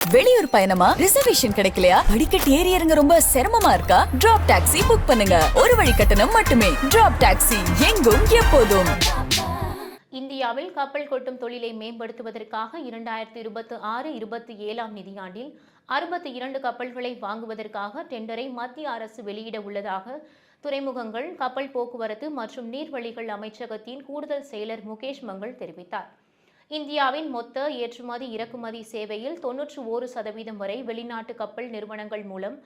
வெளியூர் பயணமா? ரிசர்வேஷன் கிடைக்கலையா? படிக்கட்டு ஏறி இறங்க ரொம்ப சிரமமா இருக்கா? டிராப் டாக்ஸி புக் பண்ணுங்க. ஒரு வழி கட்டணம் மட்டுமே. டிராப் டாக்ஸி, எங்கும் எப்போதும். இந்தியாவில் கப்பல் கொட்டும் தொழிலை மேம்படுத்துவதற்காக 2026-27 நிதியாண்டில் 62 கப்பல்களை வாங்குவதற்காக டெண்டரை மத்திய அரசு வெளியிட உள்ளதாக துறைமுகங்கள், கப்பல் போக்குவரத்து மற்றும் நீர்வழிகள் அமைச்சகத்தின் கூடுதல் செயலர் முகேஷ் மங்கள் தெரிவித்தார். இந்தியாவின் மொத்த ஏற்றுமதி இறக்குமதி சேவையில் 91% வரை வெளிநாட்டு கப்பல் நிறுவனங்கள் மூலம்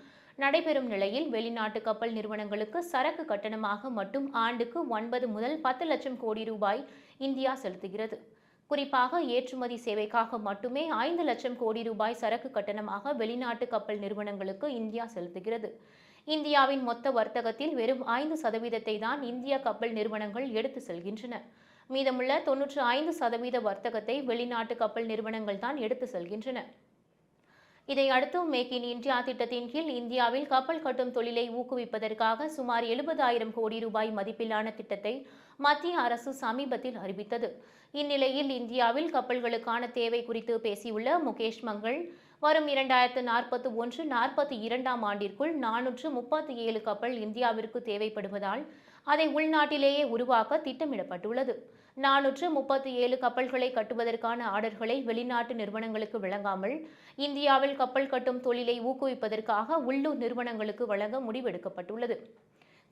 நடைபெறும் நிலையில், வெளிநாட்டு கப்பல் நிறுவனங்களுக்கு சரக்கு கட்டணமாக மட்டும் ஆண்டுக்கு 9 முதல் 10 லட்சம் கோடி ரூபாய் இந்தியா செலுத்துகிறது. குறிப்பாக ஏற்றுமதி சேவைக்காக மட்டுமே 5 லட்சம் கோடி ரூபாய் சரக்கு கட்டணமாக வெளிநாட்டு கப்பல் நிறுவனங்களுக்கு இந்தியா செலுத்துகிறது. இந்தியாவின் மொத்த வர்த்தகத்தில் வெறும் 5% தான் இந்திய கப்பல் நிறுவனங்கள் எடுத்து செல்கின்றன. மீதமுள்ள 95% வர்த்தகத்தை வெளிநாட்டு கப்பல் நிறுவனங்கள் தான் எடுத்து செல்கின்றன. இதையடுத்து மேக் இன் இந்தியா திட்டத்தின் கீழ் இந்தியாவில் கப்பல் கட்டும் தொழிலை ஊக்குவிப்பதற்காக சுமார் 70,000 கோடி ரூபாய் மதிப்பிலான திட்டத்தை மத்திய அரசு சமீபத்தில் அறிவித்தது. இந்நிலையில் இந்தியாவில் கப்பல்களுக்கான தேவை குறித்து பேசியுள்ள முகேஷ் மங்கள், வரும் 2041-42 ஆண்டிற்குள் 437 கப்பல் இந்தியாவிற்கு தேவைப்படுவதால் அதை உள்நாட்டிலேயே உருவாக்க திட்டமிடப்பட்டுள்ளது. 437 கப்பல்களை கட்டுவதற்கான ஆர்டர்களை வெளிநாட்டு நிறுவனங்களுக்கு வழங்காமல் இந்தியாவில் கப்பல் கட்டும் தொழிலை ஊக்குவிப்பதற்காக உள்ளூர் நிறுவனங்களுக்கு வழங்க முடிவெடுக்கப்பட்டுள்ளது.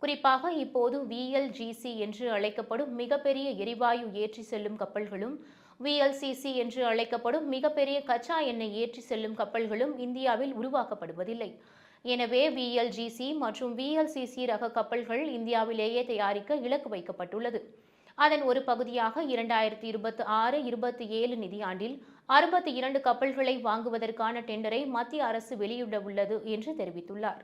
குறிப்பாக இப்போது VLGC என்று அழைக்கப்படும் மிகப்பெரிய எரிவாயு ஏற்றி செல்லும் கப்பல்களும், VLCC என்று அழைக்கப்படும் மிகப்பெரிய கச்சா எண்ணெய் ஏற்றி செல்லும் கப்பல்களும் இந்தியாவில் உருவாக்கப்படுவதில்லை. எனவே VLGC மற்றும் VLCC ரக கப்பல்கள் இந்தியாவிலேயே தயாரிக்க இலக்கு வைக்கப்பட்டுள்ளது. அதன் ஒரு பகுதியாக 2026-27 நிதியாண்டில் 62 கப்பல்களை வாங்குவதற்கான டெண்டரை மத்திய அரசு வெளியிட உள்ளது என்று தெரிவித்துள்ளார்.